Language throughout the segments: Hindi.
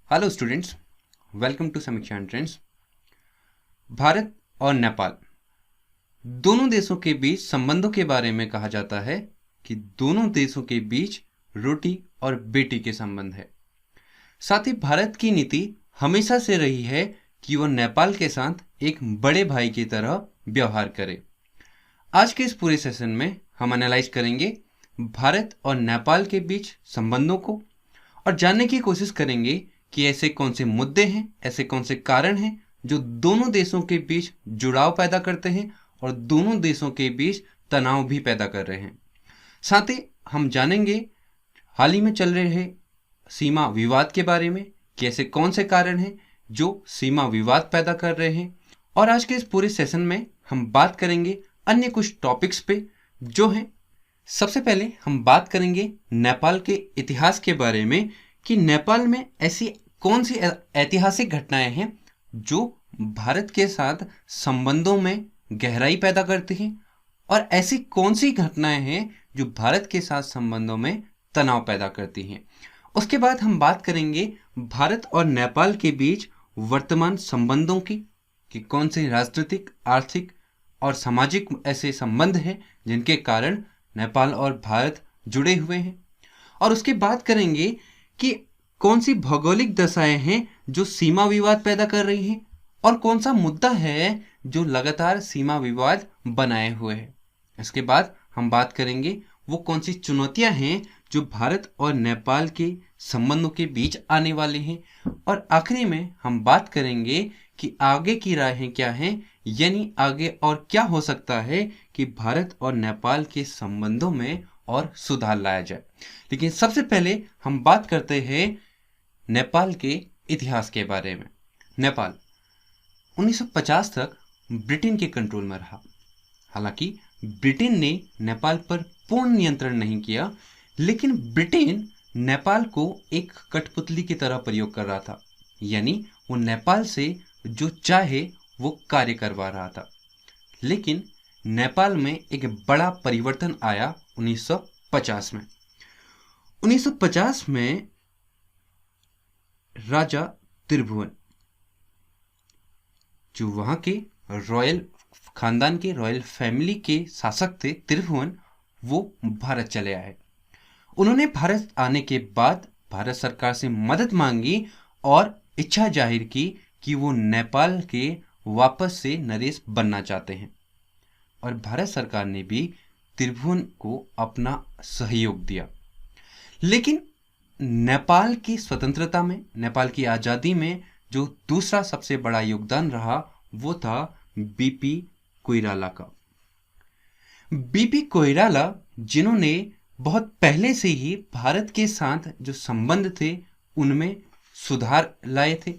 हेलो स्टूडेंट्स, वेलकम टू समीक्षा एंट्रेंस। भारत और नेपाल दोनों देशों के बीच संबंधों के बारे में कहा जाता है कि दोनों देशों के बीच रोटी और बेटी के संबंध है। साथ ही भारत की नीति हमेशा से रही है कि वह नेपाल के साथ एक बड़े भाई की तरह व्यवहार करे। आज के इस पूरे सेशन में हम एनालाइज करेंगे भारत और नेपाल के बीच संबंधों को और जानने की कोशिश करेंगे कि ऐसे कौन से मुद्दे हैं, ऐसे कौन से कारण हैं जो दोनों देशों के बीच जुड़ाव पैदा करते हैं और दोनों देशों के बीच तनाव भी पैदा कर रहे हैं। साथ ही हम जानेंगे हाल ही में चल रहे सीमा विवाद के बारे में कि ऐसे कौन से कारण हैं जो सीमा विवाद पैदा कर रहे हैं। और आज के इस पूरे सेशन में हम बात करेंगे अन्य कुछ टॉपिक्स पे जो हैं। सबसे पहले हम बात करेंगे नेपाल के इतिहास के बारे में कि नेपाल में ऐसी कौन सी ऐतिहासिक घटनाएं हैं जो भारत के साथ संबंधों में गहराई पैदा करती हैं और ऐसी कौन सी घटनाएं हैं जो भारत के साथ संबंधों में तनाव पैदा करती हैं। उसके बाद हम बात करेंगे भारत और नेपाल के बीच वर्तमान संबंधों की कि कौन से राजनीतिक, आर्थिक और सामाजिक ऐसे संबंध हैं जिनके कारण नेपाल और भारत जुड़े हुए हैं। और उसके बाद करेंगे कि कौन सी भौगोलिक दशाएं हैं जो सीमा विवाद पैदा कर रही हैं और कौन सा मुद्दा है जो लगातार सीमा विवाद बनाए हुए है। इसके बाद हम बात करेंगे वो कौन सी चुनौतियां हैं जो भारत और नेपाल के संबंधों के बीच आने वाली हैं। और आखिरी में हम बात करेंगे कि आगे की राहें क्या हैं, यानी आगे और क्या हो सकता है कि भारत और नेपाल के संबंधों में और सुधार लाया जाए। लेकिन सबसे पहले हम बात करते हैं नेपाल के इतिहास के बारे में। नेपाल 1950 तक ब्रिटेन के कंट्रोल में रहा। हालांकि ब्रिटेन ने नेपाल पर पूर्ण नियंत्रण नहीं किया, लेकिन ब्रिटेन नेपाल को एक कठपुतली की तरह प्रयोग कर रहा था, यानी वो नेपाल से जो चाहे वो कार्य करवा रहा था। लेकिन नेपाल में एक बड़ा परिवर्तन आया 1950 में। 1950 में राजा त्रिभुवन, जो वहां के रॉयल खानदान के, रॉयल फैमिली के शासक थे त्रिभुवन, वो भारत चले आए। उन्होंने भारत आने के बाद भारत सरकार से मदद मांगी और इच्छा जाहिर की कि वो नेपाल के वापस से नरेश बनना चाहते हैं। और भारत सरकार ने भी त्रिभुवन को अपना सहयोग दिया। लेकिन नेपाल की स्वतंत्रता में, नेपाल की आज़ादी में जो दूसरा सबसे बड़ा योगदान रहा वो था बीपी कोइराला का। बीपी कोइराला, जिन्होंने बहुत पहले से ही भारत के साथ जो संबंध थे उनमें सुधार लाए थे।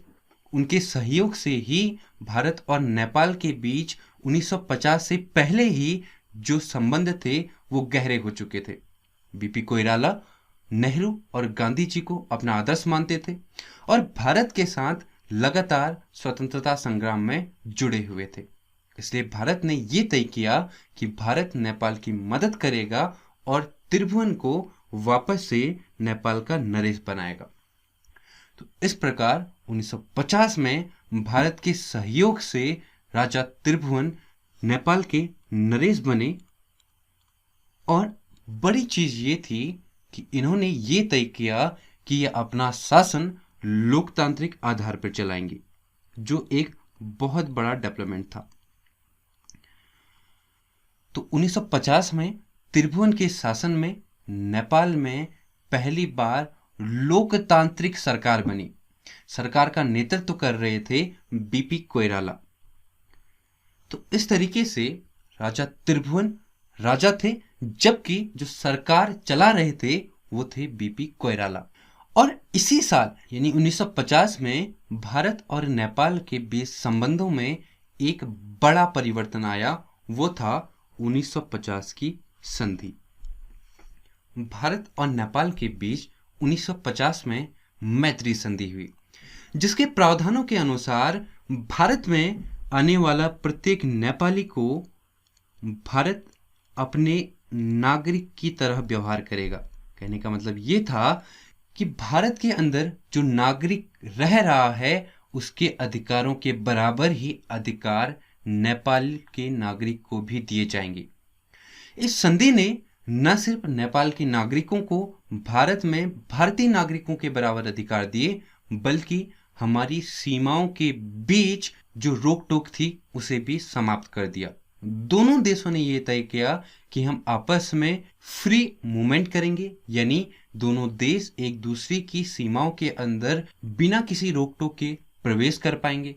उनके सहयोग से ही भारत और नेपाल के बीच 1950 से पहले ही जो संबंध थे वो गहरे हो चुके थे। बीपी कोइराला नेहरू और गांधी जी को अपना आदर्श मानते थे और भारत के साथ लगातार स्वतंत्रता संग्राम में जुड़े हुए थे। इसलिए भारत ने ये तय किया कि भारत नेपाल की मदद करेगा और त्रिभुवन को वापस से नेपाल का नरेश बनाएगा। तो इस प्रकार 1950 में भारत के सहयोग से राजा त्रिभुवन नेपाल के नरेश बने। और बड़ी चीज ये थी कि इन्होंने ये तय किया कि ये अपना शासन लोकतांत्रिक आधार पर चलाएंगे, जो एक बहुत बड़ा डेवलपमेंट था। तो 1950 में त्रिभुवन के शासन में नेपाल में पहली बार लोकतांत्रिक सरकार बनी। सरकार का नेतृत्व कर रहे थे बीपी कोइराला। तो इस तरीके से राजा त्रिभुवन राजा थे, जबकि जो सरकार चला रहे थे वो थे बीपी कोइराला। और इसी साल यानी 1950 में भारत और नेपाल के बीच संबंधों में एक बड़ा परिवर्तन आया, वो था 1950 की संधि। भारत और नेपाल के बीच 1950 में मैत्री संधि हुई, जिसके प्रावधानों के अनुसार भारत में आने वाला प्रत्येक नेपाली को भारत अपने नागरिक की तरह व्यवहार करेगा। कहने का मतलब ये था कि भारत के अंदर जो नागरिक रह रहा है उसके अधिकारों के बराबर ही अधिकार नेपाल के नागरिक को भी दिए जाएंगे। इस संधि ने न सिर्फ नेपाल के नागरिकों को भारत में भारतीय नागरिकों के बराबर अधिकार दिए, बल्कि हमारी सीमाओं के बीच जो रोक टोक थी उसे भी समाप्त कर दिया। दोनों देशों ने यह तय किया कि हम आपस में फ्री मूवमेंट करेंगे, यानी दोनों देश एक दूसरे की सीमाओं के अंदर बिना किसी रोक टोक के प्रवेश कर पाएंगे।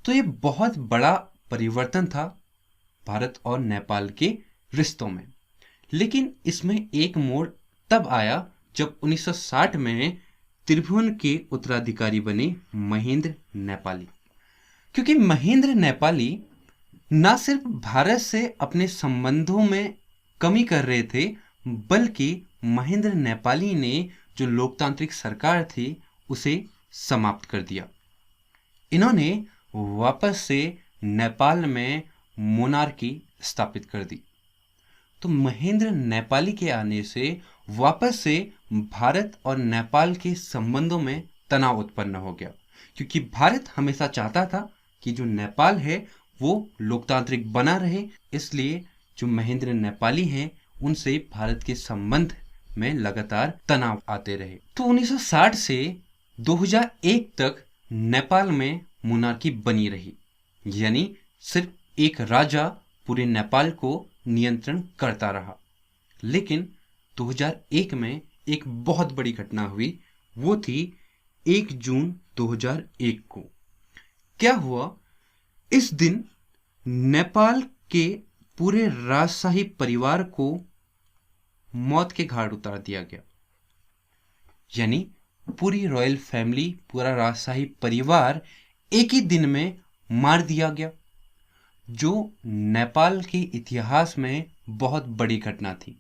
तो ये बहुत बड़ा परिवर्तन था भारत और नेपाल के रिश्तों में। लेकिन इसमें एक मोड़ तब आया जब 1960 में त्रिभुवन के उत्तराधिकारी बने महेंद्र नेपाली। क्योंकि महेंद्र नेपाली न सिर्फ भारत से अपने संबंधों में कमी कर रहे थे, बल्कि महेंद्र नेपाली ने जो लोकतांत्रिक सरकार थी उसे समाप्त कर दिया। इन्होंने वापस से नेपाल में मोनार्की स्थापित कर दी। तो महेंद्र नेपाली के आने से वापस से भारत और नेपाल के संबंधों में तनाव उत्पन्न हो गया, क्योंकि भारत हमेशा चाहता था कि जो नेपाल है वो लोकतांत्रिक बना रहे, इसलिए जो महेंद्र नेपाली हैं उनसे भारत के संबंध में लगातार तनाव आते रहे। तो 1960 से 2001 तक नेपाल में मोनार्की बनी रही, यानी सिर्फ एक राजा पूरे नेपाल को नियंत्रण करता रहा। लेकिन 2001 में एक बहुत बड़ी घटना हुई, वो थी 1 जून 2001 को। क्या हुआ? इस दिन नेपाल के पूरे राजशाही परिवार को मौत के घाट उतार दिया गया, यानी पूरी रॉयल फैमिली, पूरा राजशाही परिवार एक ही दिन में मार दिया गया, जो नेपाल के इतिहास में बहुत बड़ी घटना थी।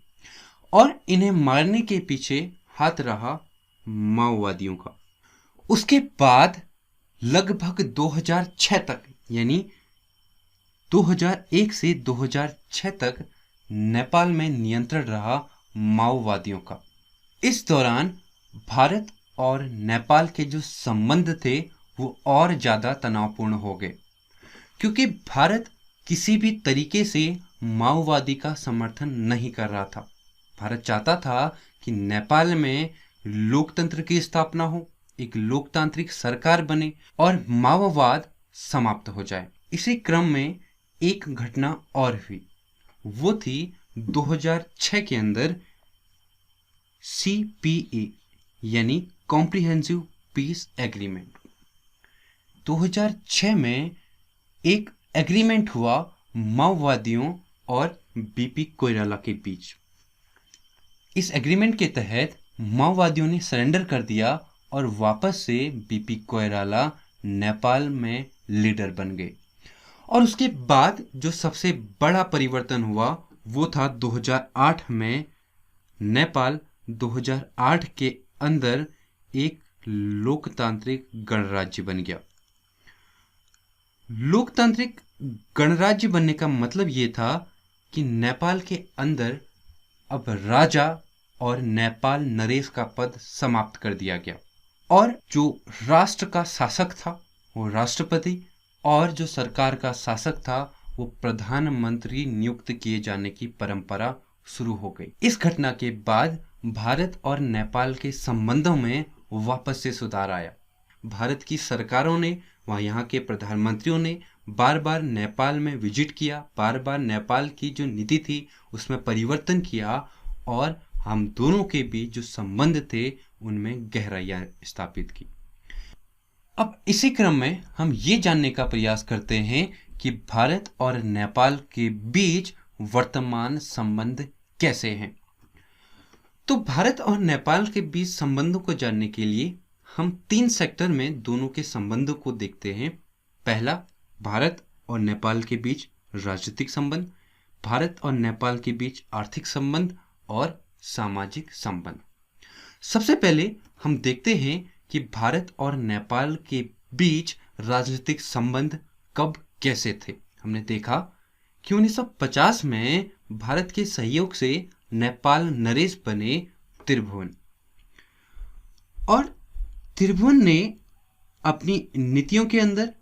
और इन्हें मारने के पीछे हाथ रहा माओवादियों का। उसके बाद लगभग 2006 तक, यानी 2001 से 2006 तक नेपाल में नियंत्रण रहा माओवादियों का। इस दौरान भारत और नेपाल के जो संबंध थे वो और ज़्यादा तनावपूर्ण हो गए, क्योंकि भारत किसी भी तरीके से माओवादी का समर्थन नहीं कर रहा था। भारत चाहता था कि नेपाल में लोकतंत्र की स्थापना हो, एक लोकतांत्रिक सरकार बने और माओवाद समाप्त हो जाए। इसी क्रम में एक घटना और हुई, वो थी 2006 के अंदर CPA यानी कॉम्प्रिहेंसिव पीस एग्रीमेंट। 2006 में एक एग्रीमेंट हुआ माओवादियों और बीपी कोइराला के बीच। इस एग्रीमेंट के तहत माओवादियों ने सरेंडर कर दिया और वापस से बीपी कोइराला नेपाल में लीडर बन गए। और उसके बाद जो सबसे बड़ा परिवर्तन हुआ वो था 2008 में। नेपाल 2008 के अंदर एक लोकतांत्रिक गणराज्य बन गया। लोकतांत्रिक गणराज्य बनने का मतलब ये था कि नेपाल के अंदर अब राजा और नेपाल नरेश का पद समाप्त कर दिया गया और जो राष्ट्र का शासक था वो राष्ट्रपति और जो सरकार का शासक था वो प्रधानमंत्री नियुक्त किए जाने की परंपरा शुरू हो गई। इस घटना के बाद भारत और नेपाल के संबंधों में वापस से सुधार आया। भारत की सरकारों ने, वहाँ यहाँ के प्रधानमंत्रियों ने बार बार नेपाल में विजिट किया, बार बार नेपाल की जो नीति थी उसमें परिवर्तन किया और हम दोनों के बीच जो संबंध थे उनमें गहराइयाँ स्थापित की। अब इसी क्रम में हम ये जानने का प्रयास करते हैं कि भारत और नेपाल के बीच वर्तमान संबंध कैसे हैं। तो भारत और नेपाल के बीच संबंधों को जानने के लिए हम 3 सेक्टर में दोनों के संबंधों को देखते हैं। पहला, भारत और नेपाल के बीच राजनीतिक संबंध, भारत और नेपाल के बीच आर्थिक संबंध और सामाजिक संबंध। सबसे पहले हम देखते हैं कि भारत और नेपाल के बीच राजनीतिक संबंध कब कैसे थे। हमने देखा कि 1950 में भारत के सहयोग से नेपाल नरेश बने त्रिभुवन। और त्रिभुवन ने अपनी नीतियों के अंदर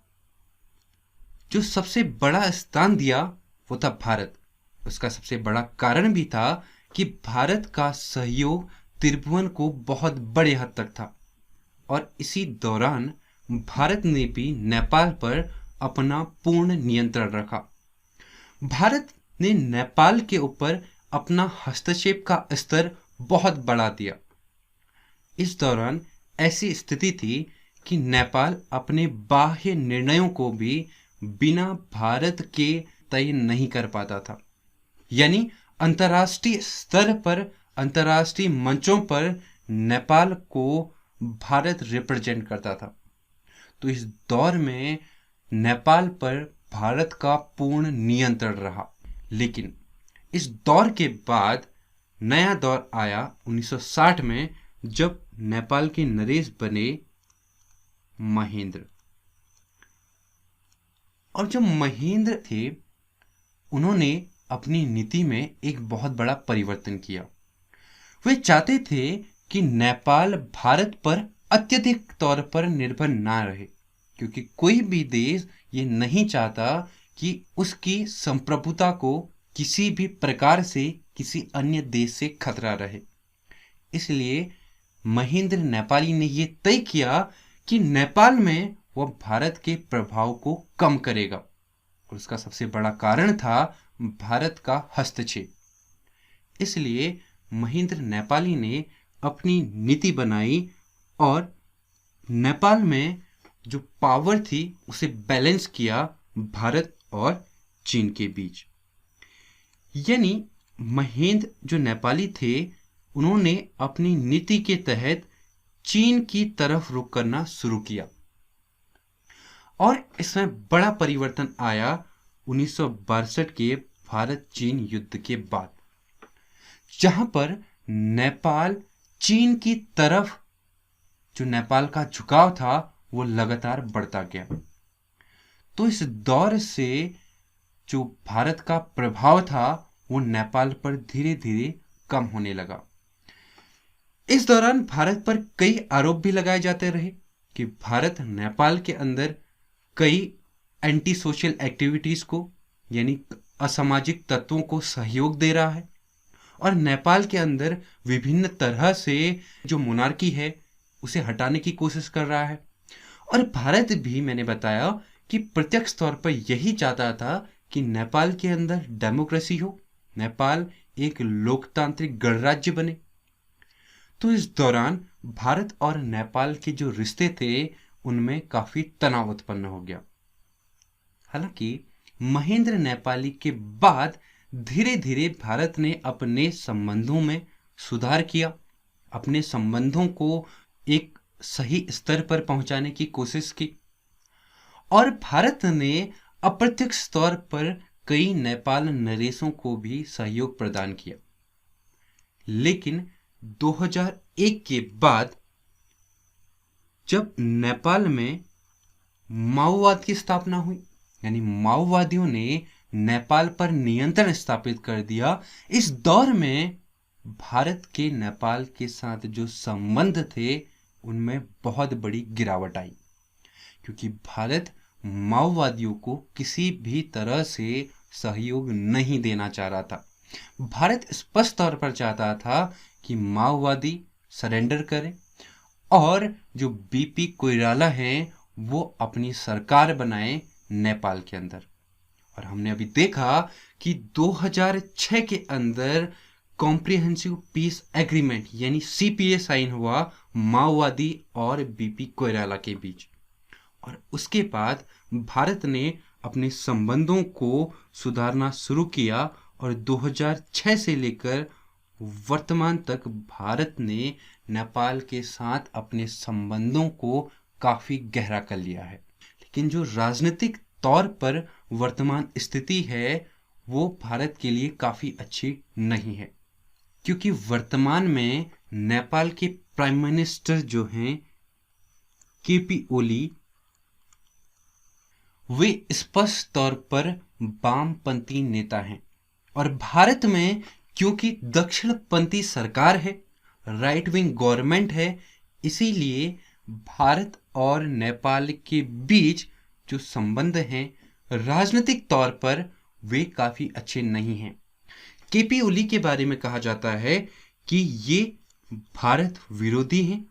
जो सबसे बड़ा स्थान दिया वो था भारत। उसका सबसे बड़ा कारण भी था कि भारत का सहयोग त्रिभुवन को बहुत बड़े हद तक था, और इसी दौरान भारत ने भी नेपाल पर अपना पूर्ण नियंत्रण रखा। भारत ने नेपाल के ऊपर अपना हस्तक्षेप का स्तर बहुत बढ़ा दिया। इस दौरान ऐसी स्थिति थी कि नेपाल अपने बाह्य निर्णयों को भी बिना भारत के तय नहीं कर पाता था। यानी अंतर्राष्ट्रीय स्तर पर, अंतर्राष्ट्रीय मंचों पर नेपाल को भारत रिप्रेजेंट करता था। तो इस दौर में नेपाल पर भारत का पूर्ण नियंत्रण रहा। लेकिन इस दौर के बाद नया दौर आया 1960 में, जब नेपाल के नरेश बने महेंद्र। और जब महेंद्र थे, उन्होंने अपनी नीति में एक बहुत बड़ा परिवर्तन किया। वे चाहते थे कि नेपाल भारत पर अत्यधिक तौर पर निर्भर ना रहे, क्योंकि कोई भी देश ये नहीं चाहता कि उसकी संप्रभुता को किसी भी प्रकार से किसी अन्य देश से खतरा रहे। इसलिए महेंद्र नेपाली ने ये तय किया कि नेपाल में वह भारत के प्रभाव को कम करेगा, और उसका सबसे बड़ा कारण था भारत का हस्तक्षेप। इसलिए महेंद्र नेपाली ने अपनी नीति बनाई और नेपाल में जो पावर थी उसे बैलेंस किया भारत और चीन के बीच। यानी महेंद्र जो नेपाली थे, उन्होंने अपनी नीति के तहत चीन की तरफ रुख करना शुरू किया, और इसमें बड़ा परिवर्तन आया 1962 के भारत चीन युद्ध के बाद, जहां पर नेपाल चीन की तरफ जो नेपाल का झुकाव था वो लगातार बढ़ता गया। तो इस दौर से जो भारत का प्रभाव था वो नेपाल पर धीरे धीरे कम होने लगा। इस दौरान भारत पर कई आरोप भी लगाए जाते रहे कि भारत नेपाल के अंदर कई एंटी सोशल एक्टिविटीज को, यानी असामाजिक तत्वों को सहयोग दे रहा है, और नेपाल के अंदर विभिन्न तरह से जो मोनार्की है उसे हटाने की कोशिश कर रहा है। और भारत भी, मैंने बताया कि प्रत्यक्ष तौर पर यही चाहता था कि नेपाल के अंदर डेमोक्रेसी हो, नेपाल एक लोकतांत्रिक गणराज्य बने। तो इस दौरान भारत और नेपाल के जो रिश्ते थे उनमें काफी तनाव उत्पन्न हो गया। हालांकि महेंद्र नेपाली के बाद धीरे धीरे भारत ने अपने संबंधों में सुधार किया, अपने संबंधों को एक सही स्तर पर पहुंचाने की कोशिश की, और भारत ने अप्रत्यक्ष तौर पर कई नेपाल नरेशों को भी सहयोग प्रदान किया। लेकिन 2001 के बाद जब नेपाल में माओवाद की स्थापना हुई, यानी माओवादियों ने नेपाल पर नियंत्रण स्थापित कर दिया, इस दौर में भारत के नेपाल के साथ जो संबंध थे उनमें बहुत बड़ी गिरावट आई, क्योंकि भारत माओवादियों को किसी भी तरह से सहयोग नहीं देना चाह रहा था। भारत स्पष्ट तौर पर चाहता था कि माओवादी सरेंडर करें और जो बीपी कोइराला हैं वो अपनी सरकार बनाए नेपाल के अंदर। और हमने अभी देखा कि 2006 के अंदर कॉम्प्रिहेंसिव पीस एग्रीमेंट यानी सीपीए साइन हुआ माओवादी और बीपी कोइराला के बीच, और उसके बाद भारत ने अपने संबंधों को सुधारना शुरू किया, और 2006 से लेकर वर्तमान तक भारत ने नेपाल के साथ अपने संबंधों को काफी गहरा कर लिया है। लेकिन जो राजनीतिक तौर पर वर्तमान स्थिति है वो भारत के लिए काफी अच्छी नहीं है, क्योंकि वर्तमान में नेपाल के प्राइम मिनिस्टर जो हैं केपी ओली, वे स्पष्ट तौर पर वामपंथी नेता हैं, और भारत में क्योंकि दक्षिणपंथी सरकार है, राइट विंग गवर्नमेंट है, इसीलिए भारत और नेपाल के बीच जो संबंध हैं राजनीतिक तौर पर वे काफी अच्छे नहीं हैं। केपी ओली के बारे में कहा जाता है कि ये भारत विरोधी हैं,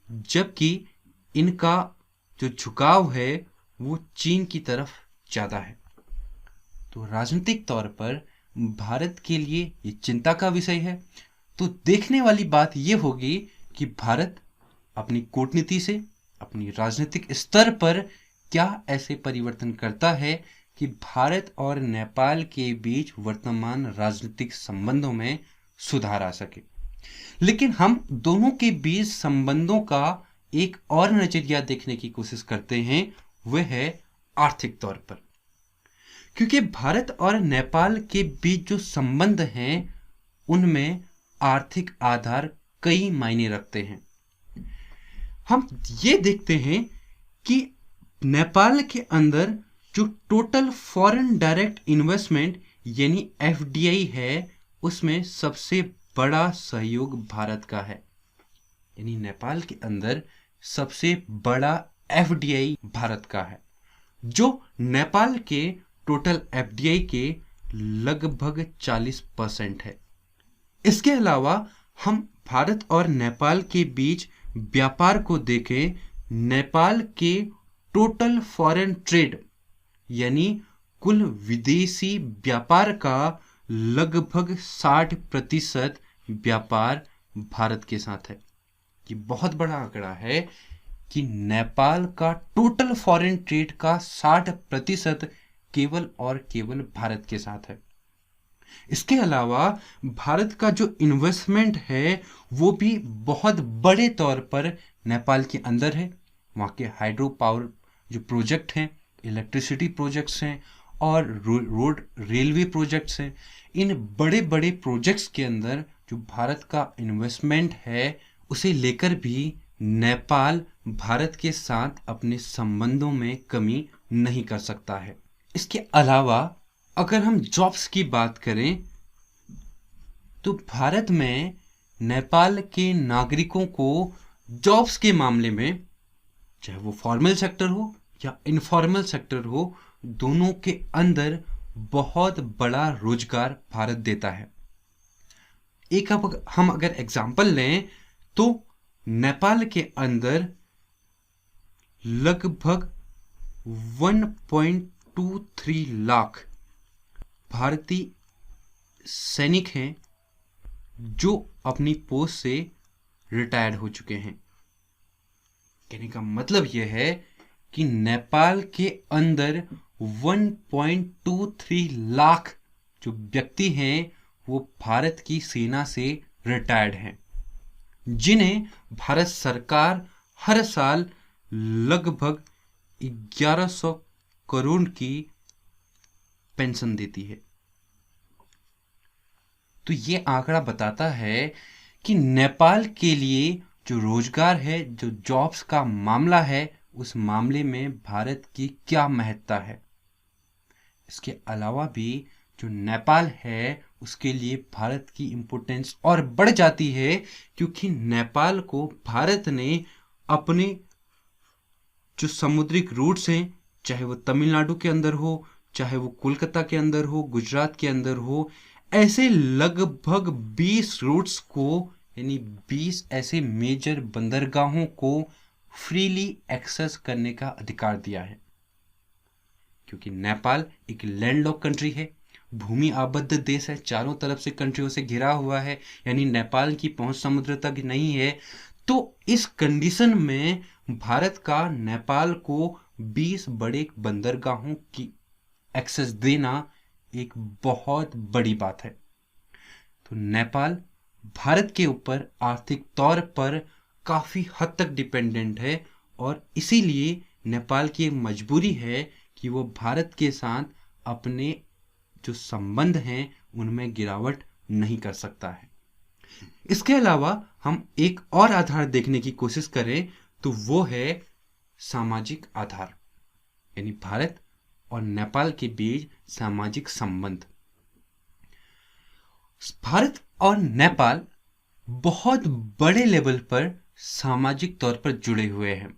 जबकि इनका जो झुकाव है वो चीन की तरफ ज्यादा है। तो राजनीतिक तौर पर भारत के लिए ये चिंता का विषय है। तो देखने वाली बात ये होगी कि भारत अपनी कूटनीति से अपनी राजनीतिक स्तर पर क्या ऐसे परिवर्तन करता है कि भारत और नेपाल के बीच वर्तमान राजनीतिक संबंधों में सुधार आ सके। लेकिन हम दोनों के बीच संबंधों का एक और नजरिया देखने की कोशिश करते हैं, वह है आर्थिक तौर पर। क्योंकि भारत और नेपाल के बीच जो संबंध हैं उनमें आर्थिक आधार कई मायने रखते हैं। हम ये देखते हैं कि नेपाल के अंदर जो टोटल फॉरेन डायरेक्ट इन्वेस्टमेंट यानी एफडीआई है उसमें सबसे बड़ा सहयोग भारत का है। यानी नेपाल के अंदर सबसे बड़ा एफडीआई भारत का है, जो नेपाल के टोटल एफडीआई के लगभग 40% है। इसके अलावा हम भारत और नेपाल के बीच व्यापार को देखें, नेपाल के टोटल फॉरेन ट्रेड यानी कुल विदेशी व्यापार का लगभग 60% व्यापार भारत के साथ है। ये बहुत बड़ा आंकड़ा है कि नेपाल का टोटल फॉरेन ट्रेड का 60% केवल और केवल भारत के साथ है। इसके अलावा भारत का जो इन्वेस्टमेंट है वो भी बहुत बड़े तौर पर नेपाल के अंदर है। वहाँ के हाइड्रो पावर जो प्रोजेक्ट हैं, इलेक्ट्रिसिटी प्रोजेक्ट्स हैं और रोड रेलवे प्रोजेक्ट्स हैं। इन बड़े बड़े प्रोजेक्ट्स के अंदर जो भारत का इन्वेस्टमेंट है उसे लेकर भी नेपाल भारत के साथ अपने संबंधों में कमी नहीं कर सकता है। इसके अलावा अगर हम जॉब्स की बात करें तो भारत में नेपाल के नागरिकों को जॉब्स के मामले में, चाहे वो फॉर्मल सेक्टर हो या इनफॉर्मल सेक्टर हो, दोनों के अंदर बहुत बड़ा रोजगार भारत देता है। एक हम अगर एग्जाम्पल लें तो नेपाल के अंदर लगभग 1.23 लाख भारतीय सैनिक हैं जो अपनी पोस्ट से रिटायर्ड हो चुके हैं। कहने का मतलब यह है कि नेपाल के अंदर 1.23 लाख जो व्यक्ति हैं वो भारत की सेना से रिटायर्ड हैं, जिन्हें भारत सरकार हर साल लगभग 1100 करोड़ की पेंशन देती है। तो ये आंकड़ा बताता है कि नेपाल के लिए जो रोजगार है, जो जॉब्स का मामला है, उस मामले में भारत की क्या महत्ता है। इसके अलावा भी जो नेपाल है उसके लिए भारत की इम्पोर्टेंस और बढ़ जाती है, क्योंकि नेपाल को भारत ने अपने जो समुद्रिक रूट्स हैं, चाहे वो तमिलनाडु के अंदर हो, चाहे वो कोलकाता के अंदर हो, गुजरात के अंदर हो, ऐसे लगभग 20 रूट्स को यानी 20 ऐसे मेजर बंदरगाहों को फ्रीली एक्सेस करने का अधिकार दिया है। क्योंकि नेपाल एक लैंडलॉक कंट्री है, भूमि आबद्ध देश है, चारों तरफ से कंट्रियों से घिरा हुआ है, यानी नेपाल की पहुंच समुद्र तक नहीं है। तो इस कंडीशन में भारत का नेपाल को 20 बड़े बंदरगाहों की एक्सेस देना एक बहुत बड़ी बात है। तो नेपाल भारत के ऊपर आर्थिक तौर पर काफी हद तक डिपेंडेंट है और इसीलिए नेपाल की एक मजबूरी है कि वो भारत के साथ अपने जो संबंध हैं उनमें गिरावट नहीं कर सकता है। इसके अलावा हम एक और आधार देखने की कोशिश करें तो वो है सामाजिक आधार, यानी भारत और नेपाल के बीच सामाजिक संबंध। भारत और नेपाल बहुत बड़े लेवल पर सामाजिक तौर पर जुड़े हुए हैं,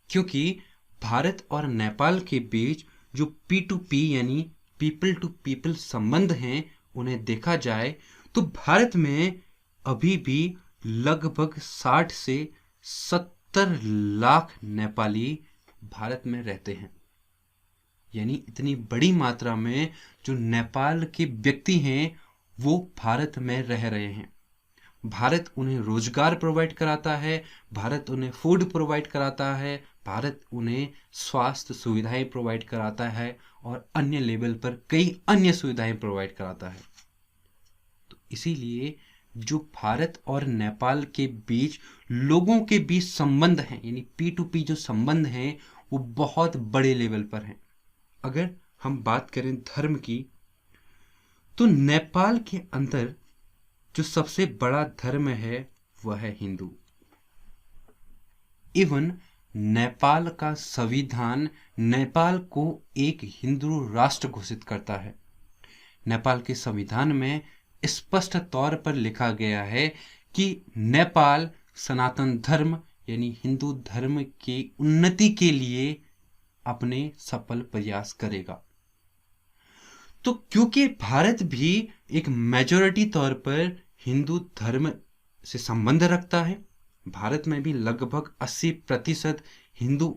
क्योंकि भारत और नेपाल के बीच जो P2P यानी पीपल टू पीपल संबंध हैं, उन्हें देखा जाए तो भारत में अभी भी लगभग 60 से 70 लाख नेपाली भारत में रहते हैं। यानी इतनी बड़ी मात्रा में जो नेपाल के व्यक्ति हैं वो भारत में रह रहे हैं। भारत उन्हें रोजगार प्रोवाइड कराता है, भारत उन्हें फूड प्रोवाइड कराता है, भारत उन्हें स्वास्थ्य सुविधाएं प्रोवाइड कराता है और अन्य लेवल पर कई अन्य सुविधाएं प्रोवाइड कराता है। तो इसीलिए जो भारत और नेपाल के बीच लोगों के बीच संबंध हैं, यानी P2P जो संबंध हैं, वो बहुत बड़े लेवल पर हैं। अगर हम बात करें धर्म की, तो नेपाल के अंदर जो सबसे बड़ा धर्म है वह है हिंदू। इवन नेपाल का संविधान नेपाल को एक हिंदू राष्ट्र घोषित करता है। नेपाल के संविधान में स्पष्ट तौर पर लिखा गया है कि नेपाल सनातन धर्म यानी हिंदू धर्म की उन्नति के लिए अपने सफल प्रयास करेगा। तो क्योंकि भारत भी एक मेजॉरिटी तौर पर हिंदू धर्म से संबंध रखता है, भारत में भी लगभग 80% हिंदू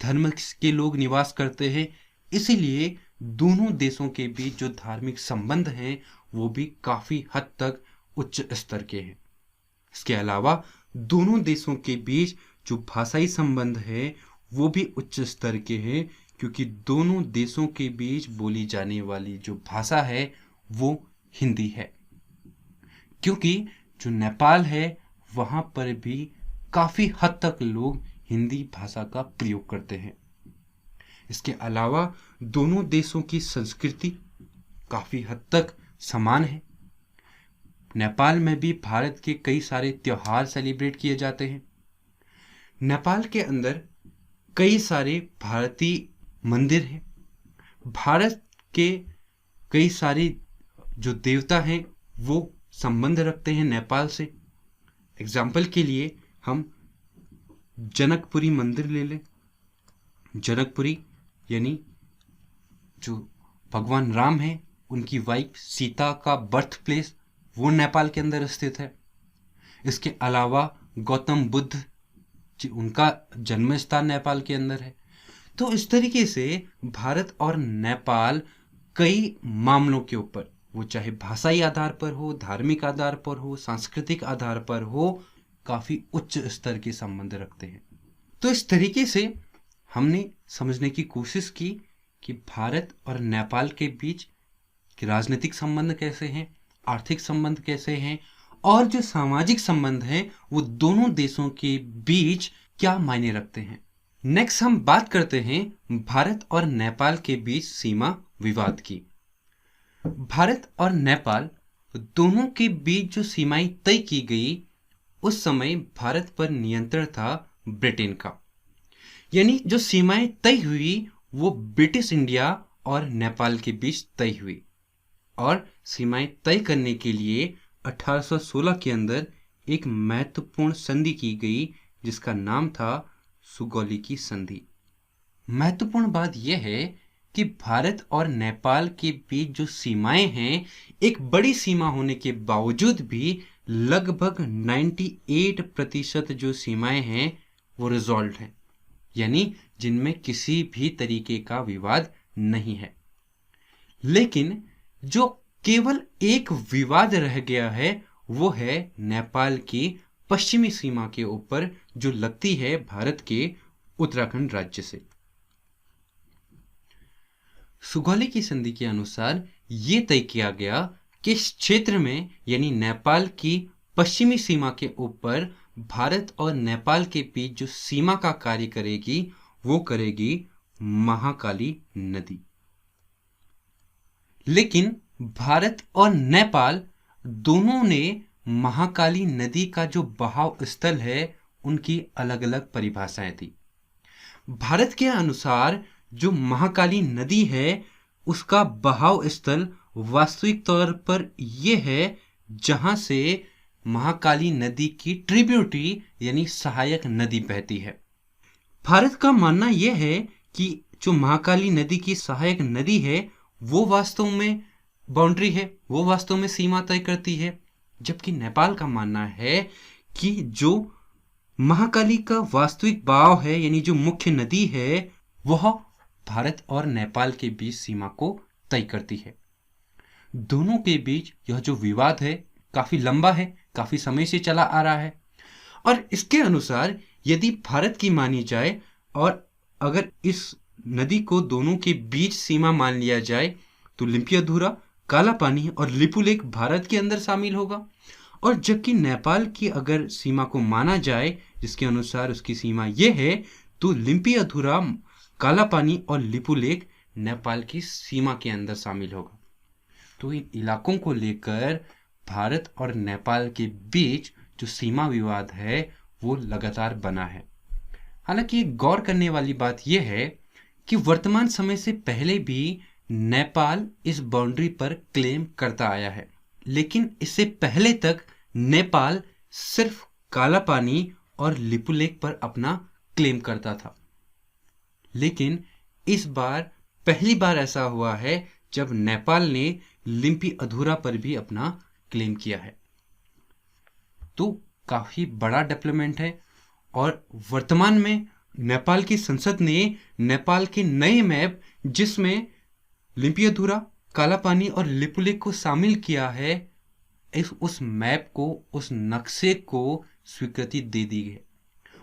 धर्म के लोग निवास करते हैं, इसीलिए दोनों देशों के बीच जो धार्मिक संबंध हैं वो भी काफी हद तक उच्च स्तर के हैं। इसके अलावा दोनों देशों के बीच जो भाषाई संबंध है वो भी उच्च स्तर के हैं, क्योंकि दोनों देशों के बीच बोली जाने वाली जो भाषा है वो हिंदी है। क्योंकि जो नेपाल है वहाँ पर भी काफ़ी हद तक लोग हिंदी भाषा का प्रयोग करते हैं। इसके अलावा दोनों देशों की संस्कृति काफ़ी हद तक समान है। नेपाल में भी भारत के कई सारे त्योहार सेलिब्रेट किए जाते हैं। नेपाल के अंदर कई सारे भारतीय मंदिर हैं। भारत के कई सारे जो देवता हैं वो संबंध रखते हैं नेपाल से। एग्जाम्पल के लिए हम जनकपुरी मंदिर ले लें। जनकपुरी यानी जो भगवान राम हैं उनकी वाइफ सीता का बर्थ प्लेस वो नेपाल के अंदर स्थित है। इसके अलावा गौतम बुद्ध उनका जन्म स्थान नेपाल के अंदर है। तो इस तरीके से भारत और नेपाल कई मामलों के ऊपर, वो चाहे भाषाई आधार पर हो, धार्मिक आधार पर हो, सांस्कृतिक आधार पर हो, काफी उच्च स्तर के संबंध रखते हैं। तो इस तरीके से हमने समझने की कोशिश की कि भारत और नेपाल के बीच राजनीतिक संबंध कैसे हैं, आर्थिक संबंध कैसे हैं और जो सामाजिक संबंध हैं वो दोनों देशों के बीच क्या मायने रखते हैं। नेक्स्ट हम बात करते हैं भारत और नेपाल के बीच सीमा विवाद की। भारत और नेपाल दोनों के बीच जो सीमाएं तय की गई, उस समय भारत पर नियंत्रण था ब्रिटेन का। यानी जो सीमाएं तय हुई वो ब्रिटिश इंडिया और नेपाल के बीच तय हुई और सीमाएं तय करने के लिए 1816 के अंदर एक महत्वपूर्ण संधि की गई जिसका नाम था सुगौली की संधि। महत्वपूर्ण बात यह है कि भारत और नेपाल के बीच जो सीमाएं हैं, एक बड़ी सीमा होने के बावजूद भी लगभग 98% जो सीमाएं हैं वो रिजॉल्व हैं, यानी जिनमें किसी भी तरीके का विवाद नहीं है। लेकिन जो केवल एक विवाद रह गया है वो है नेपाल की पश्चिमी सीमा के ऊपर जो लगती है भारत के उत्तराखंड राज्य से। सुगौली की संधि के अनुसार ये तय किया गया कि इस क्षेत्र में यानी नेपाल की पश्चिमी सीमा के ऊपर भारत और नेपाल के बीच जो सीमा का कार्य करेगी वो करेगी महाकाली नदी। लेकिन भारत और नेपाल दोनों ने महाकाली नदी का जो बहाव स्थल है उनकी अलग अलग परिभाषाएं थी। भारत के अनुसार जो महाकाली नदी है उसका बहाव स्थल वास्तविक तौर पर यह है जहां से महाकाली नदी की ट्रिब्यूटरी यानी सहायक नदी बहती है। भारत का मानना यह है कि जो महाकाली नदी की सहायक नदी है वो वास्तव में बाउंड्री है, वो वास्तव में सीमा तय करती है, जबकि नेपाल का मानना है कि जो महाकाली का वास्तविक बहाव है यानी जो मुख्य नदी है वह भारत और नेपाल के बीच सीमा को तय करती है। दोनों के बीच यह जो विवाद है काफी लंबा है, काफी समय से चला आ रहा है और इसके अनुसार यदि भारत की मानी जाए और अगर इस नदी को दोनों के बीच सीमा मान लिया जाए तो लिम्पियाधुरा, काला पानी और लिपुलेख भारत के अंदर शामिल होगा। और जबकि नेपाल की अगर सीमा को माना जाए जिसके अनुसार उसकी सीमा यह है तो लिम्पियाधुरा, काला पानी और लिपुलेख नेपाल की सीमा के अंदर शामिल होगा। तो इन इलाकों को लेकर भारत और नेपाल के बीच जो सीमा विवाद है वो लगातार बना है। हालांकि एक गौर करने वाली बात यह है कि वर्तमान समय से पहले भी नेपाल इस बाउंड्री पर क्लेम करता आया है, लेकिन इससे पहले तक नेपाल सिर्फ काला पानी और लिपुलेख पर अपना क्लेम करता था। लेकिन इस बार पहली बार ऐसा हुआ है जब नेपाल ने लिम्पियाधुरा पर भी अपना क्लेम किया है। तो काफी बड़ा डेवलपमेंट है और वर्तमान में नेपाल की संसद ने नेपाल के नए मैप जिसमें लिम्पियाधुरा, काला पानी और लिपुलेख को शामिल किया है, उस मैप को, उस नक्शे को स्वीकृति दे दी गई।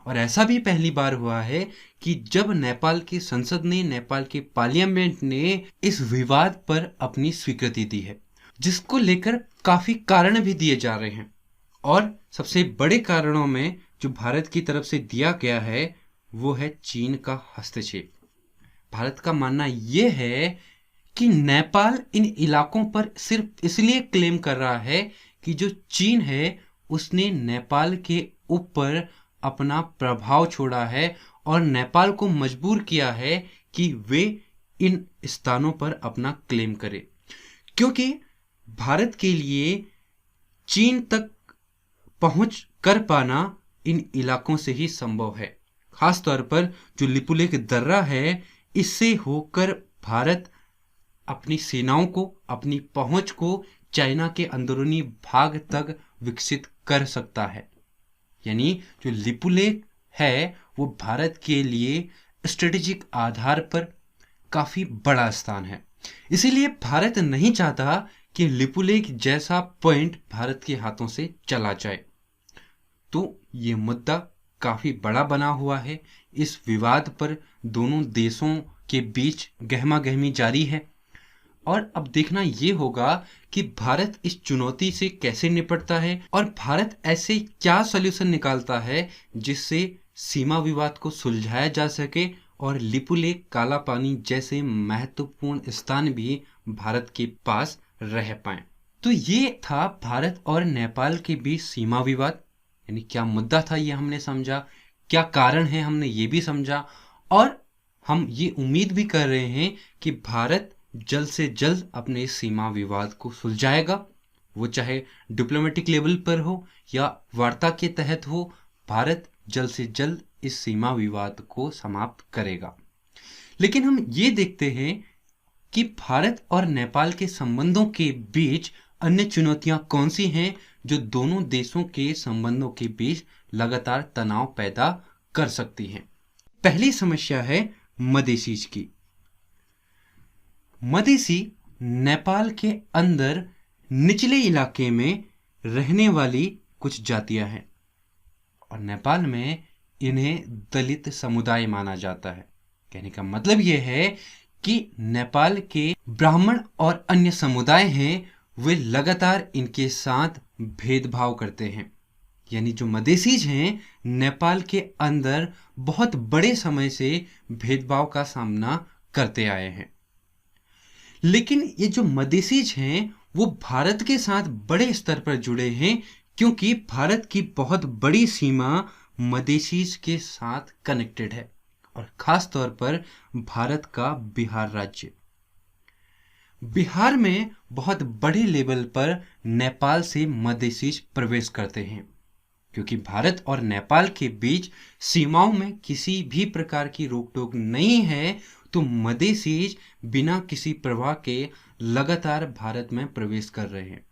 और ऐसा भी पहली बार हुआ है कि जब नेपाल की संसद ने, नेपाल के पार्लियामेंट ने इस विवाद पर अपनी स्वीकृति दी है, जिसको लेकर काफी कारण भी दिए जा रहे हैं। और सबसे बड़े कारणों में जो भारत की तरफ से दिया गया है वो है चीन का हस्तक्षेप। भारत का मानना यह है कि नेपाल इन इलाकों पर सिर्फ इसलिए क्लेम कर रहा है कि जो चीन है उसने नेपाल के ऊपर अपना प्रभाव छोड़ा है और नेपाल को मजबूर किया है कि वे इन स्थानों पर अपना क्लेम करे, क्योंकि भारत के लिए चीन तक पहुंच कर पाना इन इलाकों से ही संभव है। खासतौर पर जो लिपुलेख दर्रा है, इससे होकर भारत अपनी सेनाओं को, अपनी पहुंच को चाइना के अंदरूनी भाग तक विकसित कर सकता है। यानी जो लिपुलेख है वो भारत के लिए स्ट्रेटेजिक आधार पर काफी बड़ा स्थान है। इसीलिए भारत नहीं चाहता कि लिपुलेख जैसा पॉइंट भारत के हाथों से चला जाए। तो ये मुद्दा काफी बड़ा बना हुआ है। इस विवाद पर दोनों देशों के बीच गहमागहमी जारी है और अब देखना ये होगा कि भारत इस चुनौती से कैसे निपटता है और भारत ऐसे क्या सॉल्यूशन निकालता है जिससे सीमा विवाद को सुलझाया जा सके और लिपुलेख, काला पानी जैसे महत्वपूर्ण स्थान भी भारत के पास रह पाए। तो ये था भारत और नेपाल के बीच सीमा विवाद, यानी क्या मुद्दा था ये हमने समझा, क्या कारण है हमने ये भी समझा और हम ये उम्मीद भी कर रहे हैं कि भारत जल्द से जल्द अपने सीमा विवाद को सुलझाएगा। वो चाहे डिप्लोमेटिक लेवल पर हो या वार्ता के तहत हो, भारत जल्द से जल्द इस सीमा विवाद को समाप्त करेगा। लेकिन हम ये देखते हैं कि भारत और नेपाल के संबंधों के बीच अन्य चुनौतियां कौन सी हैं जो दोनों देशों के संबंधों के बीच लगातार तनाव पैदा कर सकती हैं। पहली समस्या है मदेशीज की। मदेशी नेपाल के अंदर निचले इलाके में रहने वाली कुछ जातियां हैं और नेपाल में इन्हें दलित समुदाय माना जाता है। कहने का मतलब यह है कि नेपाल के ब्राह्मण और अन्य समुदाय हैं वे लगातार इनके साथ भेदभाव करते हैं। यानी जो मदेशीज हैं नेपाल के अंदर बहुत बड़े समय से भेदभाव का सामना करते आए हैं। लेकिन ये जो मदेशीज हैं वो भारत के साथ बड़े स्तर पर जुड़े हैं क्योंकि भारत की बहुत बड़ी सीमा मदेशीज के साथ कनेक्टेड है और खास तौर पर भारत का बिहार राज्य। बिहार में बहुत बड़े लेवल पर नेपाल से मदेशी प्रवेश करते हैं, क्योंकि भारत और नेपाल के बीच सीमाओं में किसी भी प्रकार की रोक टोक नहीं है। तो मदेशी बिना किसी प्रवाह के लगातार भारत में प्रवेश कर रहे हैं,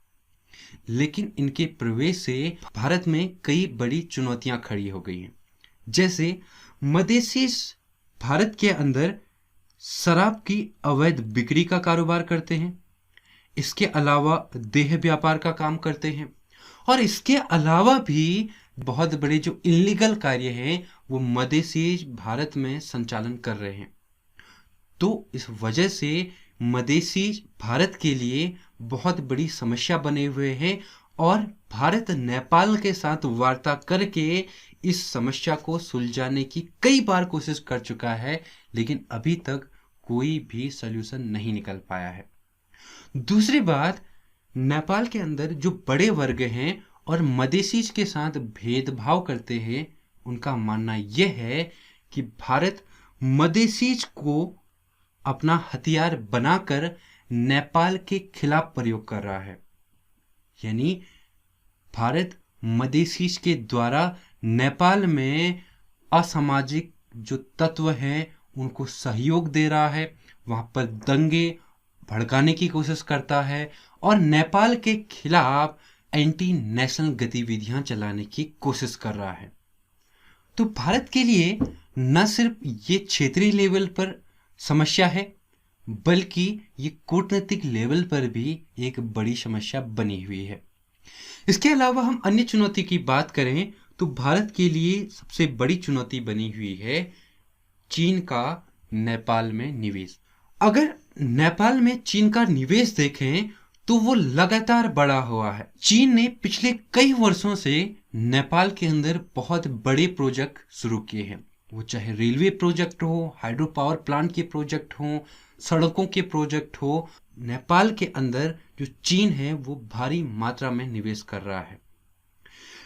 लेकिन इनके प्रवेश से भारत में कई बड़ी चुनौतियां खड़ी हो गई हैं। जैसे मदेशी भारत के अंदर शराब की अवैध बिक्री का कारोबार करते हैं, इसके अलावा देह व्यापार का काम करते हैं, और इसके अलावा भी बहुत बड़े जो इलीगल कार्य हैं वो मदेशी भारत में संचालन कर रहे हैं। तो इस वजह से मदेशी भारत के लिए बहुत बड़ी समस्या बने हुए हैं, और भारत नेपाल के साथ वार्ता करके इस समस्या को सुलझाने की कई बार कोशिश कर चुका है, लेकिन अभी तक कोई भी सल्यूशन नहीं निकल पाया है। दूसरी बात, नेपाल के अंदर जो बड़े वर्ग हैं और मदेशी के साथ भेदभाव करते हैं, उनका मानना यह है कि भारत मदेशी को अपना हथियार बनाकर नेपाल के खिलाफ प्रयोग कर रहा है। यानी भारत मदेशी के द्वारा नेपाल में असामाजिक जो तत्व हैं उनको सहयोग दे रहा है, वहां पर दंगे भड़काने की कोशिश करता है और नेपाल के खिलाफ एंटी नेशनल गतिविधियां चलाने की कोशिश कर रहा है। तो भारत के लिए न सिर्फ ये क्षेत्रीय लेवल पर समस्या है, बल्कि ये कूटनीतिक लेवल पर भी एक बड़ी समस्या बनी हुई है। इसके अलावा हम अन्य चुनौती की बात करें तो भारत के लिए सबसे बड़ी चुनौती बनी हुई है चीन का नेपाल में निवेश। अगर नेपाल में चीन का निवेश देखें तो वो लगातार बढ़ा हुआ है। चीन ने पिछले कई वर्षों से नेपाल के अंदर बहुत बड़े प्रोजेक्ट शुरू किए हैं, वो चाहे रेलवे प्रोजेक्ट हो, हाइड्रो पावर प्लांट के प्रोजेक्ट हो, सड़कों के प्रोजेक्ट हो। नेपाल के अंदर जो चीन है वो भारी मात्रा में निवेश कर रहा है।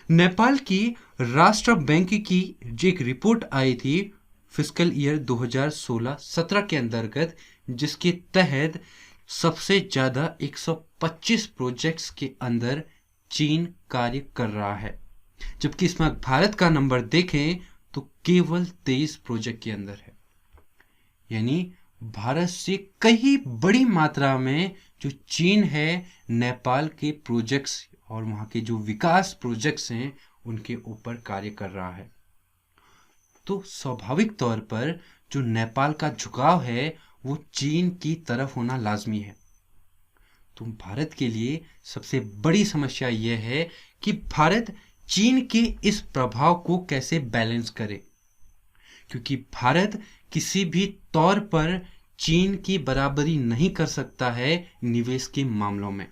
नेपाल की राष्ट्र बैंक की जो एक रिपोर्ट आई थी फिस्कल ईयर 2016-17 के अंतर्गत, जिसके तहत सबसे ज्यादा 125 प्रोजेक्ट्स के अंदर चीन कार्य कर रहा है, जबकि इसमें भारत का नंबर देखें तो केवल 23 प्रोजेक्ट के अंदर है। यानी भारत से कई बड़ी मात्रा में जो चीन है नेपाल के प्रोजेक्ट्स और वहां के जो विकास प्रोजेक्ट्स हैं उनके ऊपर कार्य कर रहा है। तो स्वाभाविक तौर पर जो नेपाल का झुकाव है वो चीन की तरफ होना लाजमी है। तो भारत के लिए सबसे बड़ी समस्या यह है कि भारत चीन के इस प्रभाव को कैसे बैलेंस करे, क्योंकि भारत किसी भी तौर पर चीन की बराबरी नहीं कर सकता है निवेश के मामलों में।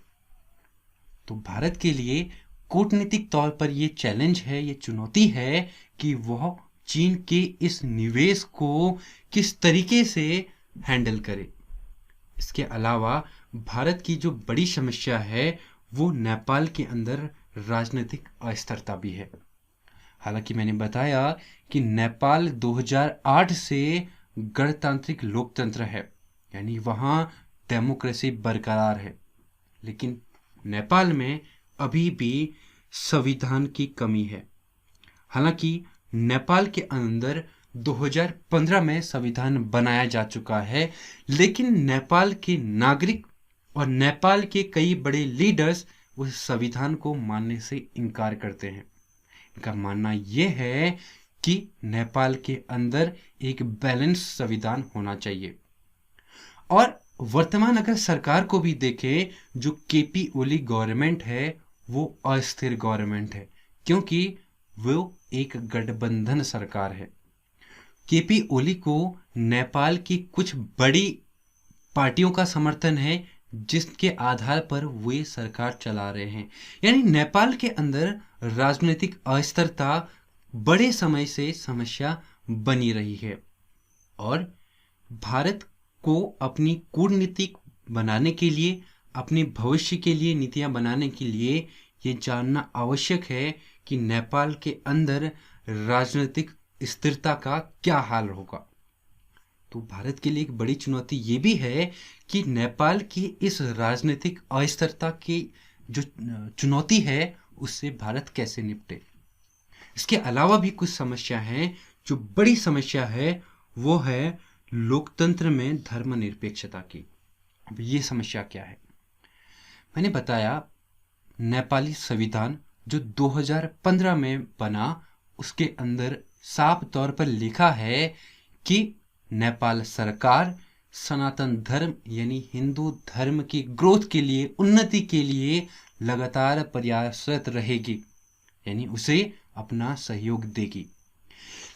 तो भारत के लिए कूटनीतिक तौर पर यह चैलेंज है, ये चुनौती है कि वह चीन के इस निवेश को किस तरीके से हैंडल करे। इसके अलावा भारत की जो बड़ी समस्या है वो नेपाल के अंदर राजनीतिक अस्थिरता भी है। हालांकि मैंने बताया कि नेपाल 2008 से गणतांत्रिक लोकतंत्र है, यानी वहाँ डेमोक्रेसी बरकरार है, लेकिन नेपाल में अभी भी संविधान की कमी है। हालांकि नेपाल के अंदर 2015 में संविधान बनाया जा चुका है, लेकिन नेपाल के नागरिक और नेपाल के कई बड़े लीडर्स उस संविधान को मानने से इनकार करते हैं। इनका मानना यह है कि नेपाल के अंदर एक बैलेंस संविधान होना चाहिए। और वर्तमान अगर सरकार को भी देखें, जो केपी ओली गवर्नमेंट है वो अस्थिर गवर्नमेंट है, क्योंकि वो एक गठबंधन सरकार है। केपी ओली को नेपाल की कुछ बड़ी पार्टियों का समर्थन है, जिसके आधार पर वे सरकार चला रहे हैं। यानी नेपाल के अंदर राजनीतिक अस्थिरता बड़े समय से समस्या बनी रही है, और भारत को अपनी कूटनीति बनाने के लिए, अपने भविष्य के लिए नीतियां बनाने के लिए ये जानना आवश्यक है कि नेपाल के अंदर राजनीतिक स्थिरता का क्या हाल होगा। तो भारत के लिए एक बड़ी चुनौती ये भी है कि नेपाल की इस राजनीतिक अस्थिरता की जो चुनौती है उससे भारत कैसे निपटे। इसके अलावा भी कुछ समस्या हैं। जो बड़ी समस्या है वो है लोकतंत्र में धर्मनिरपेक्षता की। अब ये समस्या क्या है? मैंने बताया नेपाली संविधान जो 2015 में बना, उसके अंदर साफ तौर पर लिखा है कि नेपाल सरकार सनातन धर्म यानी हिंदू धर्म की ग्रोथ के लिए, उन्नति के लिए लगातार प्रयासरत रहेगी, यानी उसे अपना सहयोग देगी।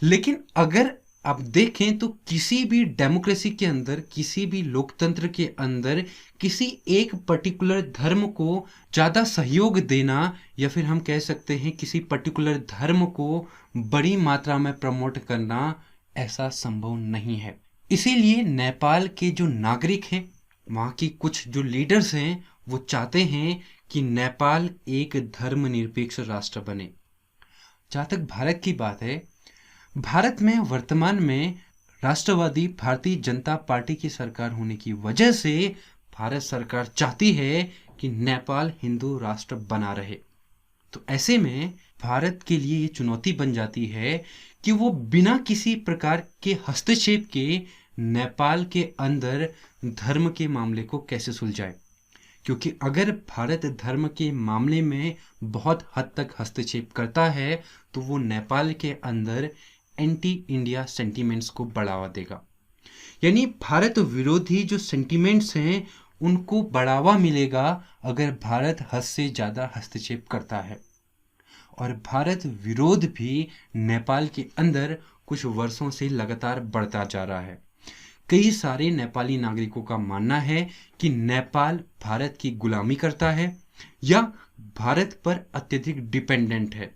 लेकिन अगर आप देखें तो किसी भी डेमोक्रेसी के अंदर, किसी भी लोकतंत्र के अंदर किसी एक पर्टिकुलर धर्म को ज़्यादा सहयोग देना, या फिर हम कह सकते हैं किसी पर्टिकुलर धर्म को बड़ी मात्रा में प्रमोट करना, ऐसा संभव नहीं है। इसीलिए नेपाल के जो नागरिक हैं, वहाँ की कुछ जो लीडर्स हैं, वो चाहते हैं कि नेपाल एक धर्मनिरपेक्ष राष्ट्र बने। जहाँ तक भारत की बात है, भारत में वर्तमान में राष्ट्रवादी भारतीय जनता पार्टी की सरकार होने की वजह से भारत सरकार चाहती है कि नेपाल हिंदू राष्ट्र बना रहे। तो ऐसे में भारत के लिए ये चुनौती बन जाती है कि वो बिना किसी प्रकार के हस्तक्षेप के नेपाल के अंदर धर्म के मामले को कैसे सुलझाए। क्योंकि अगर भारत धर्म के मामले में बहुत हद तक हस्तक्षेप करता है तो वो नेपाल के अंदर एंटी इंडिया सेंटीमेंट्स को बढ़ावा देगा, यानी भारत विरोधी जो सेंटीमेंट्स हैं उनको बढ़ावा मिलेगा अगर भारत हद से ज़्यादा हस्तक्षेप करता है। और भारत विरोध भी नेपाल के अंदर कुछ वर्षों से लगातार बढ़ता जा रहा है। कई सारे नेपाली नागरिकों का मानना है कि नेपाल भारत की गुलामी करता है या भारत पर अत्यधिक डिपेंडेंट है,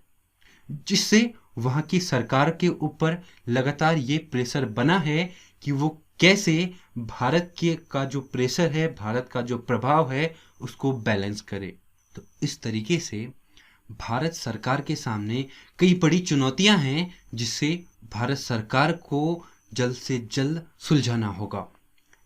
जिससे वहाँ की सरकार के ऊपर लगातार ये प्रेशर बना है कि वो कैसे भारत के का जो प्रेशर है, भारत का जो प्रभाव है, उसको बैलेंस करे। तो इस तरीके से भारत सरकार के सामने कई बड़ी चुनौतियां हैं जिससे भारत सरकार को जल्द से जल्द सुलझाना होगा।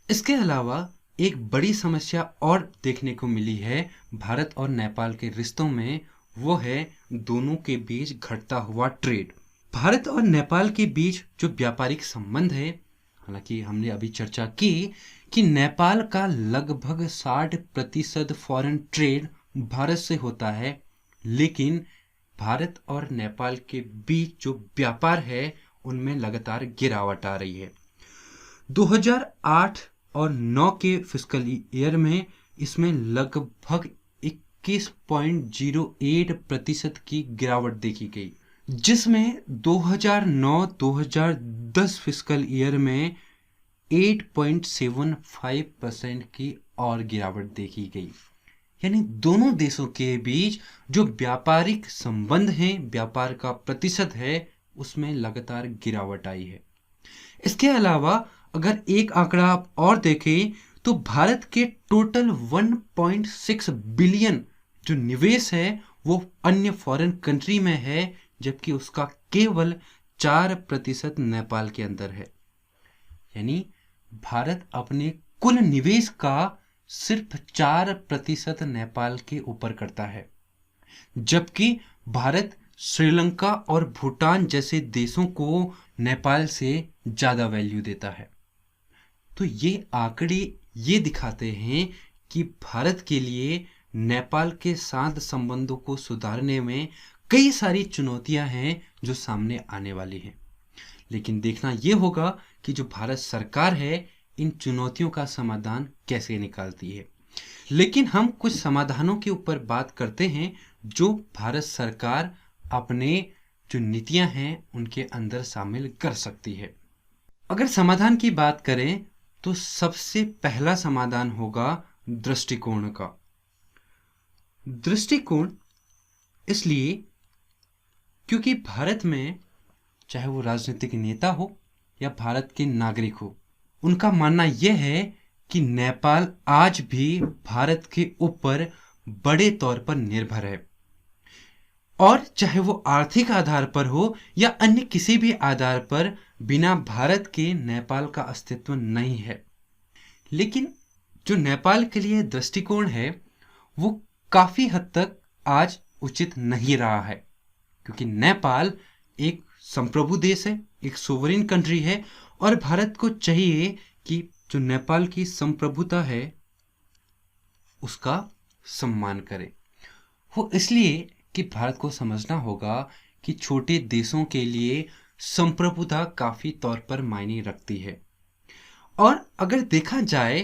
इसके अलावा एक बड़ी समस्या और देखने को मिली है भारत और नेपाल के रिश्तों में, वो है दोनों के बीच घटता हुआ ट्रेड। भारत और नेपाल के बीच जो व्यापारिक संबंध है, हालांकि हमने अभी चर्चा की कि नेपाल का लगभग 60% फॉरेन ट्रेड भारत से होता है, लेकिन भारत और नेपाल के बीच जो व्यापार है उनमें लगातार गिरावट आ रही है। 2008 और 9 के फिस्कल ईयर में इसमें लगभग 21.08% की गिरावट देखी गई, जिसमें 2009-2010 फिस्कल ईयर में 8.75% की और गिरावट देखी गई। यानी दोनों देशों के बीच जो व्यापारिक संबंध हैं, व्यापार का प्रतिशत है, उसमें लगातार गिरावट आई है। इसके अलावा अगर एक आंकड़ा आप और देखें तो भारत के टोटल 1.6 बिलियन जो निवेश है वो अन्य फॉरेन कंट्री में है, जबकि उसका केवल 4% नेपाल के अंदर है। यानी भारत अपने कुल निवेश का सिर्फ 4% नेपाल के ऊपर करता है, जबकि भारत श्रीलंका और भूटान जैसे देशों को नेपाल से ज़्यादा वैल्यू देता है। तो ये आंकड़े ये दिखाते हैं कि भारत के लिए नेपाल के साथ संबंधों को सुधारने में कई सारी चुनौतियां हैं जो सामने आने वाली हैं। लेकिन देखना ये होगा कि जो भारत सरकार है इन चुनौतियों का समाधान कैसे निकालती है। लेकिन हम कुछ समाधानों के ऊपर बात करते हैं जो भारत सरकार अपने जो नीतियां हैं उनके अंदर शामिल कर सकती है। अगर समाधान की बात करें तो सबसे पहला समाधान होगा दृष्टिकोण का। दृष्टिकोण इसलिए क्योंकि भारत में चाहे वो राजनीतिक नेता हो या भारत के नागरिक हो, उनका मानना यह है कि नेपाल आज भी भारत के ऊपर बड़े तौर पर निर्भर है, और चाहे वो आर्थिक आधार पर हो या अन्य किसी भी आधार पर बिना भारत के नेपाल का अस्तित्व नहीं है। लेकिन जो नेपाल के लिए दृष्टिकोण है वो काफी हद तक आज उचित नहीं रहा है, क्योंकि नेपाल एक संप्रभु देश है, एक सोवरेन कंट्री है, और भारत को चाहिए कि जो नेपाल की संप्रभुता है उसका सम्मान करे। वो इसलिए कि भारत को समझना होगा कि छोटे देशों के लिए संप्रभुता काफी तौर पर मायने रखती है। और अगर देखा जाए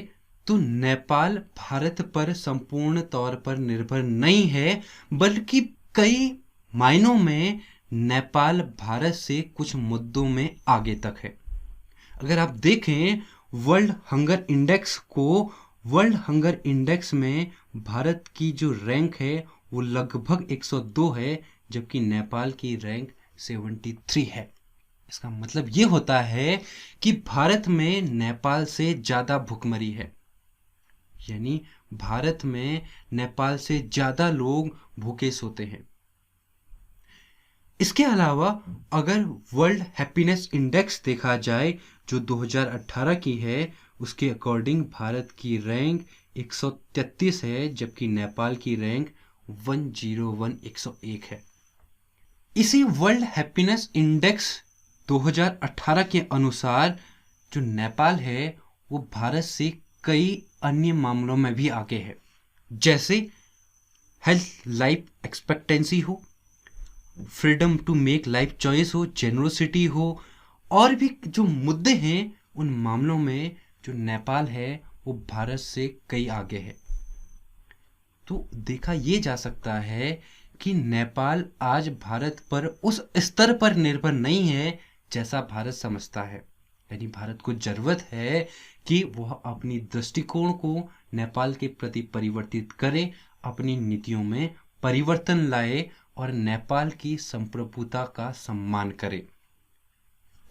तो नेपाल भारत पर संपूर्ण तौर पर निर्भर नहीं है, बल्कि कई मायनों में नेपाल भारत से कुछ मुद्दों में आगे तक है। अगर आप देखें वर्ल्ड हंगर इंडेक्स में भारत की जो रैंक है वो लगभग 102 है, जबकि नेपाल की रैंक 73 है। इसका मतलब ये होता है कि भारत में नेपाल से ज्यादा भुखमरी है, यानी भारत में नेपाल से ज्यादा लोग भूखे सोते हैं। इसके अलावा अगर वर्ल्ड हैप्पीनेस इंडेक्स देखा जाए जो 2018 की है, उसके अकॉर्डिंग भारत की रैंक 133 है, जबकि नेपाल की रैंक 101 है। इसी वर्ल्ड हैप्पीनेस इंडेक्स 2018 के अनुसार जो नेपाल है वो भारत से कई अन्य मामलों में भी आगे है, जैसे हेल्थ लाइफ एक्सपेक्टेंसी हो, freedom to make life choice हो, जेनरोसिटी हो, और भी जो मुद्दे हैं उन मामलों में जो नेपाल है वो भारत से कई आगे है। तो देखा ये जा सकता है कि नेपाल आज भारत पर उस स्तर पर निर्भर नहीं है जैसा भारत समझता है। यानी भारत को जरूरत है कि वह अपनी दृष्टिकोण को नेपाल के प्रति परिवर्तित करे, अपनी नीतियों में परिवर्तन लाए और नेपाल की संप्रभुता का सम्मान करे।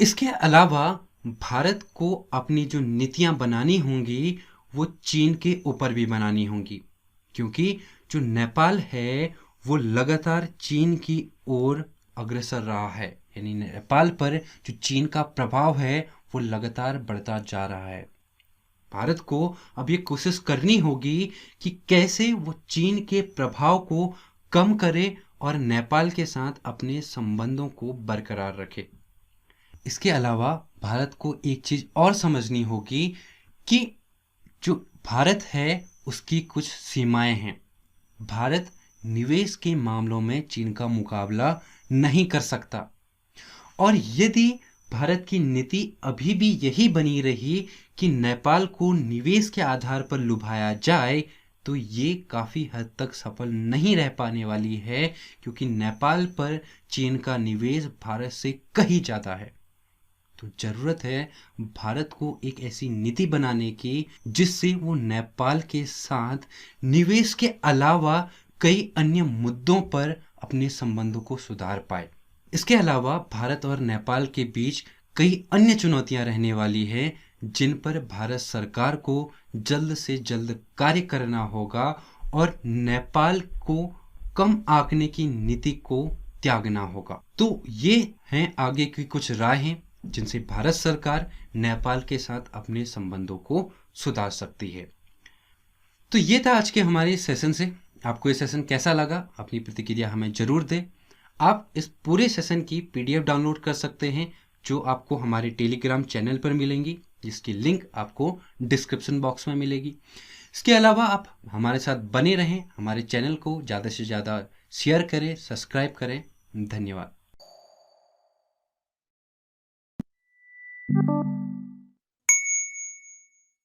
इसके अलावा भारत को अपनी जो नीतियां बनानी होंगी वो चीन के ऊपर भी बनानी होंगी, क्योंकि जो नेपाल है वो लगातार चीन की ओर अग्रसर रहा है। यानी नेपाल पर जो चीन का प्रभाव है वो लगातार बढ़ता जा रहा है। भारत को अब ये कोशिश करनी होगी कि कैसे वो चीन के प्रभाव को कम करे और नेपाल के साथ अपने संबंधों को बरकरार रखे। इसके अलावा भारत को एक चीज और समझनी होगी कि जो भारत है उसकी कुछ सीमाएं हैं। भारत निवेश के मामलों में चीन का मुकाबला नहीं कर सकता, और यदि भारत की नीति अभी भी यही बनी रही कि नेपाल को निवेश के आधार पर लुभाया जाए तो ये काफी हद तक सफल नहीं रह पाने वाली है, क्योंकि नेपाल पर चीन का निवेश भारत से कहीं ज्यादा है। तो जरूरत है भारत को एक ऐसी नीति बनाने की जिससे वो नेपाल के साथ निवेश के अलावा कई अन्य मुद्दों पर अपने संबंधों को सुधार पाए। इसके अलावा भारत और नेपाल के बीच कई अन्य चुनौतियां रहने वाली है, जिन पर भारत सरकार को जल्द से जल्द कार्य करना होगा और नेपाल को कम आंकने की नीति को त्यागना होगा। तो ये हैं आगे की कुछ राहें जिनसे भारत सरकार नेपाल के साथ अपने संबंधों को सुधार सकती है। तो ये था आज के हमारे सेशन से। आपको ये सेशन कैसा लगा? अपनी प्रतिक्रिया हमें जरूर दें। आप इस पूरे सेशन की पीडीएफ डाउनलोड कर सकते हैं जो आपको हमारे टेलीग्राम चैनल पर मिलेंगी, जिसकी लिंक आपको डिस्क्रिप्शन बॉक्स में मिलेगी। इसके अलावा आप हमारे साथ बने रहें, हमारे चैनल को ज़्यादा से ज़्यादा शेयर करें, सब्सक्राइब करें। धन्यवाद।